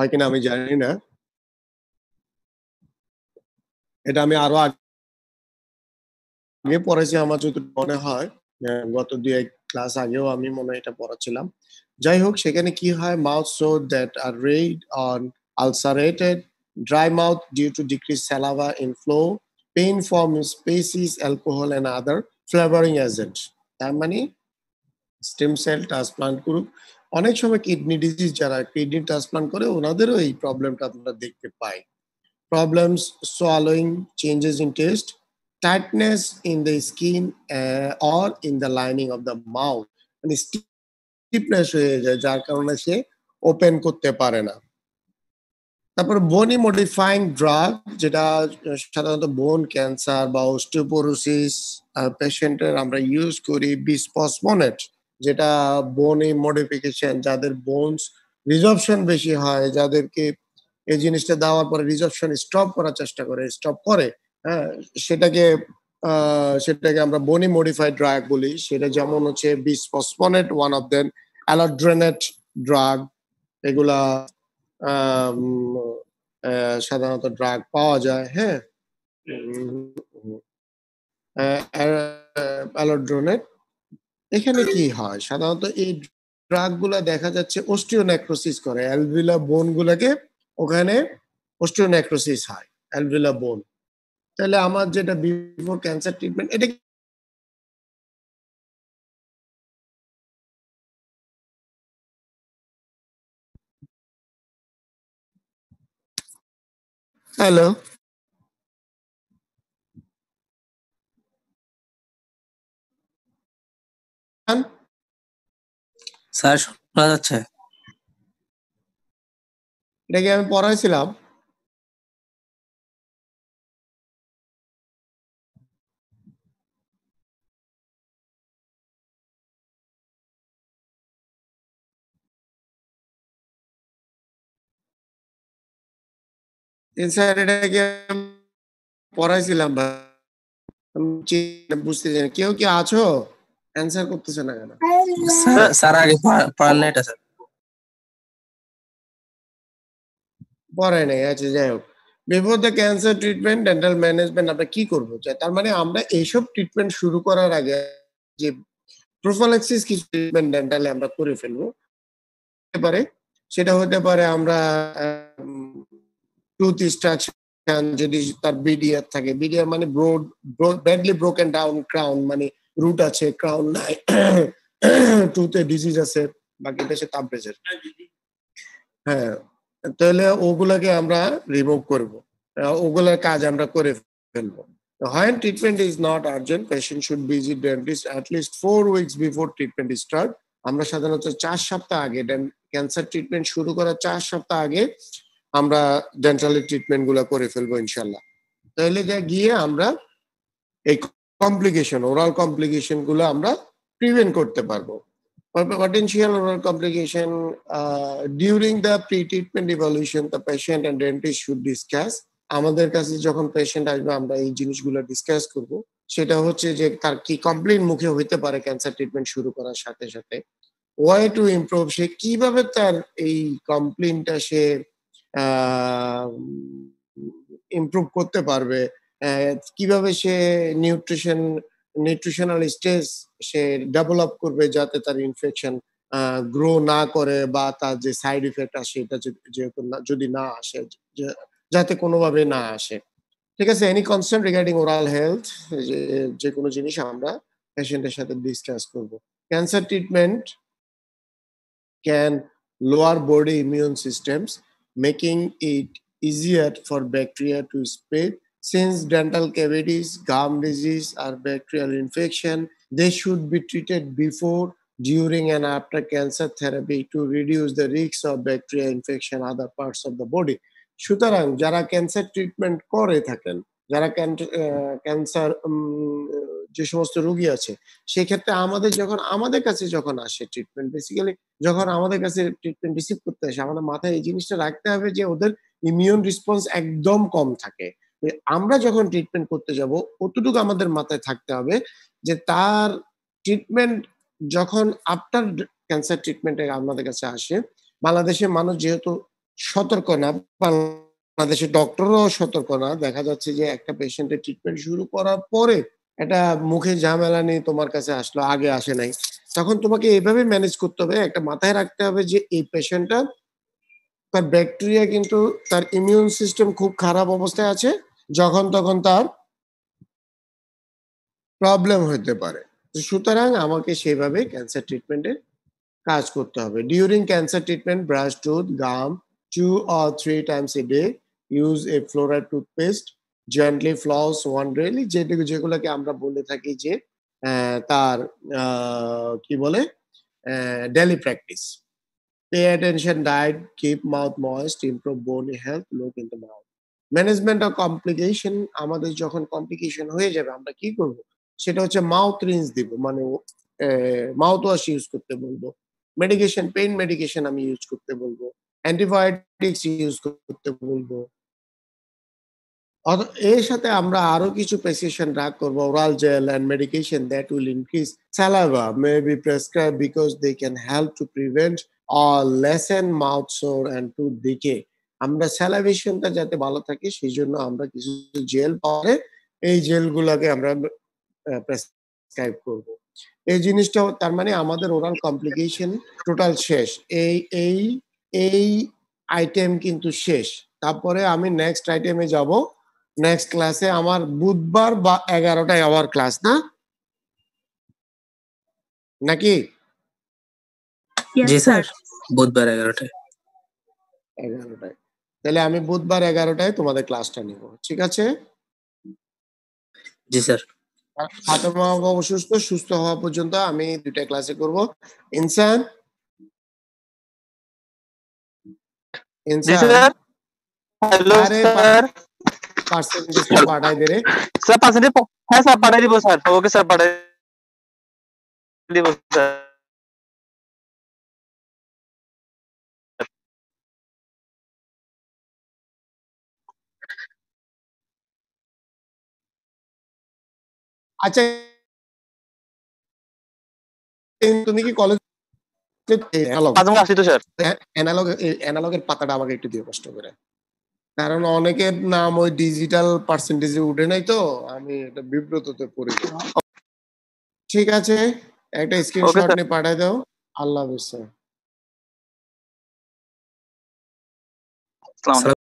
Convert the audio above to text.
হয় কিনা আমি জানি না। এটা আমি আরো আগে পড়েছি আমার যতটুকু মনে হয়। গত ২-১ ক্লাস আগেও আমি মনে হয় এটা পড়াচ্ছিলাম। যাই হোক সেখানে কি হয় mouth sore that are red or ulcerated, dry mouth due to decreased saliva inflow, pain from species, alcohol and other flavoring agent. তার মানে স্টেম সেল ট্রান্সপ্লান্ট করুক। অনেক সময় কিডনি ডিজিজ যারা কিডনি ট্রান্সপ্লান্ট করে ওনাদেরও এই প্রবলেমটা আমরা দেখতে পাই। Problems swallowing, changes in taste, tightness in the skin or in the lining of the mouth, মানে স্টিফনেস হয়ে যায় যার কারণে সে ওপেন করতে পারে না। তারপর বনি মডিফাইং ড্রাগ যেটা সাধারণত বোন ক্যান্সার বা অস্টিওপোরোসিস পেশেন্টের আমরা ইউজ করি বিসফসফোনেট, যেটা বোনি মডিফিকেশন যাদের বোনস রিজর্পশন বেশি হয়, যাদেরকে এই জিনিসটা দেওয়ার পরে রিজর্পশন স্টপ করার চেষ্টা করে, স্টপ করে, হ্যাঁ? সেটাকে সেটাকে আমরা বনি মডিফাইড ড্রাগ বলি। সেটা যেমন হচ্ছে bisphosphonate one of them, alendronate drug, এগুলা আম সাধারণত ড্রাগ পাওয়া যায়, হ্যাঁ? অ্যালোড্রোনেট। এখানে কি হয়? সাধারণত এই ড্রাগ গুলা দেখা যাচ্ছে অস্টিওনেক্রোসিস করে। অ্যালভিওলার বোন গুলাকে ওখানে অস্টিওনেক্রোসিস হয়, অ্যালভিওলার বোন। তাহলে আমার যেটা বিফোর ক্যান্সার ট্রিটমেন্ট এটা হ্যালো? স্যার শোনা যাচ্ছে? এটা কি আমি পড়াইছিলাম? স্যার এটা কি আমি পড়াইছিলাম ভাই? বুঝতে চাই না। কেউ কি আছো? অ্যান্সার করতেছে না কেন? স্যার আগে পড়ান না এটা স্যার? পড়ায় নাই। আচ্ছা যাই হোক। Before the cancer treatment dental management আমরা কি করব? তার মানে আমরা এইসব ট্রিটমেন্ট শুরু করার আগে যে প্রোফিলাক্সিস কিছু ট্রিটমেন্ট ডেন্টালে আমরা করে ফেলবো। হতে পারে সেটা হতে পারে আমরা টুথ এক্সট্রাকশন যদি তার বিডিআর থাকে। বিডিআর মানে ব্যাডলি ব্রোকেন ডাউন ক্রাউন, মানে রুট আছে, ক্রাউন নাই, টুথে ডিজিজ আছে, বাকিটা সে তাপবেজের। হ্যাঁ, তাহলে ওগুলাকে আমরা রিমুভ করব। ওগুলার কাজ আমরা করে ফেলবো। When treatment is not urgent, patient should visit dentist at least 4 weeks before treatment is start. আমরা সাধারণত 4 সপ্তাহ আগে ক্যান্সার ট্রিটমেন্ট শুরু করার 4 সপ্তাহ আগে আমরা ডেন্টালের ট্রিটমেন্ট গুলা করে ফেলবো ইনশাল্লাহ। তাহলে যা গিয়ে আমরা এই কমপ্লিকেশন, ওরাল কমপ্লিকেশন গুলো আমরা প্রিভেন্ট করতে পারবো। Potential oral complication during the pre-treatment evaluation, the patient and dentist should discuss. আমাদের কাছে যখন পেশেন্ট আসবে আমরা এই জিনিসগুলো ডিসকাস করব। সেটা হচ্ছে যে তার কি কমপ্লেইন মুখে হইতে পারে ক্যান্সার ট্রিটমেন্ট শুরু করার সাথে সাথে, ওয়াই টু ইমপ্রুভ, সে কিভাবে তার এই কমপ্লেইনটা সে ইমপ্রুভ করতে পারবে, কিভাবে সে নিউট্রিশনাল স্টেজ সে ডেভেলপ করবে যাতে তার ইনফেকশন গ্রো না করে বা তার যে সাইড ইফেক্ট আসে এটা যদি না আসে, যাতে কোনোভাবে না আসে। ঠিক আছে? Any concern regarding oral health, যে কোনো জিনিস আমরা পেশেন্টের সাথে ডিসকাস করব। Cancer treatment can lower body immune systems, making it easier for bacteria to spread. Since dental cavities, gum disease, or bacterial infection, they should be treated before, during, and after cancer therapy to reduce the risk of bacteria infection other parts of the body. সুতরাং যারা cancer treatment করে থাকেন, যারা cancer যে সমস্ত রোগী আছে, সেক্ষেত্রে আমাদের কাছে যখন আসে ট্রিটমেন্ট, বেসিক্যালি যখন আমাদের কাছে ট্রিটমেন্ট রিসিভ করতে আসে, আমাদের মাথায় এই জিনিসটা রাখতে হবে যে ওদের ইমিউন রেসপন্স একদম কম থাকে। আমরা যখন ট্রিটমেন্ট করতে যাব অতটুকু আমাদের মাথায় থাকতে হবে যে তার ট্রিটমেন্ট যখন আফটার ক্যান্সার ট্রিটমেন্টে আমাদের কাছে আসে, বাংলাদেশের মানুষ যেহেতু সতর্ক না, বাংলাদেশের ডক্টরও সতর্ক না। দেখা যাচ্ছে যে একটা পেশেন্টের ট্রিটমেন্ট শুরু করার পরে একটা মুখে ঝামেলা নিয়ে তোমার কাছে আসলো, আগে আসে নাই। তখন তোমাকে এভাবে ম্যানেজ করতে হবে, একটা মাথায় রাখতে হবে যে এই পেশেন্টটা তার ব্যাকটেরিয়া কিন্তু তার ইমিউন সিস্টেম খুব খারাপ অবস্থায় আছে, যখন তখন তার প্রবলেম হইতে পারে। সুতরাং আমাকে সেভাবে ক্যান্সার ট্রিটমেন্টের কাজ করতে হবে। During cancer treatment, brush tooth, gum 2 or 3 times a day, use a fluoride toothpaste, gently floss one daily, যেগুলোকে আমরা বলে থাকি যে তার কি বলে daily practice. Pay attention diet, keep mouth moist, improve bone health, look in the mouth. Management of complication, আমাদের যখন কমপ্লিকেশন হয়ে যাবে আমরা কি করব? সেটা হচ্ছে মাউথ রিন্স দিব, মানে মাউথ ওয়াশ ইউজ করতে বলবো। মেডিকেশন, পেইন মেডিকেশন আমি ইউজ করতে বলবো। অ্যান্টিবায়োটিক্স ইউজ করতে বলবো। এর সাথে আমরা আরো কিছু প্রেসক্রিপশন ড্রাগ করব। Oral jail and medication that will increase saliva may be prescribed because they can help to prevent or lessen mouth sore and tooth decay. আমরা স্যালাইভেশনটা যাতে ভালো থাকে সেই জন্য আমরা কিছু জেল পাওয়া, এই জেলগুলোকে আমরা প্রেসক্রাইব করব। এই জিনিসটাও তার মানে আমাদের ওরাল কমপ্লিকেশন টোটাল শেষ। এই এই এই আইটেম কিন্তু শেষ। তারপরে আমি নেক্সট আইটেমে যাব। নেক্সট ক্লাসে আমার বুধবার বা 11টায় আবার ক্লাস, না নাকি? জি স্যার, বুধবার 11টায়। 11টায়। তাহলে আমি বুধবার 11টায় তোমাদের ক্লাসটা নিব, ঠিক আছে? জি স্যার। ফাতেমা অসুস্থ, সুস্থ হওয়া পর্যন্ত আমি 2টা ক্লাসে করব। ইনসান, জি স্যার। হ্যালো আরে স্যার। পার্সেন্টেজটা পাঠাই দে রে। স্যার পার্সেন্টেজ, হ্যাঁ স্যার পাঠাই দিব স্যার। ওকে স্যার পাঠাই দিব স্যার। আচ্ছা, তুমি কি কলেজ আসি তো স্যার। অ্যানালগের পাতাটা আমাকে একটু দিও কষ্ট করে, কারণ অনেকের নাম ওই ডিজিটাল পার্সেন্টেজে উঠে নাই, তো আমি এটা বিব্রততে পড়ে যাই। ঠিক আছে, একটা ওকে স্ক্রিনশট স্যার। নিয়ে পাঠাই দাও। আল্লাহ হাফেজ স্যার। আসসালামু আলাইকুম।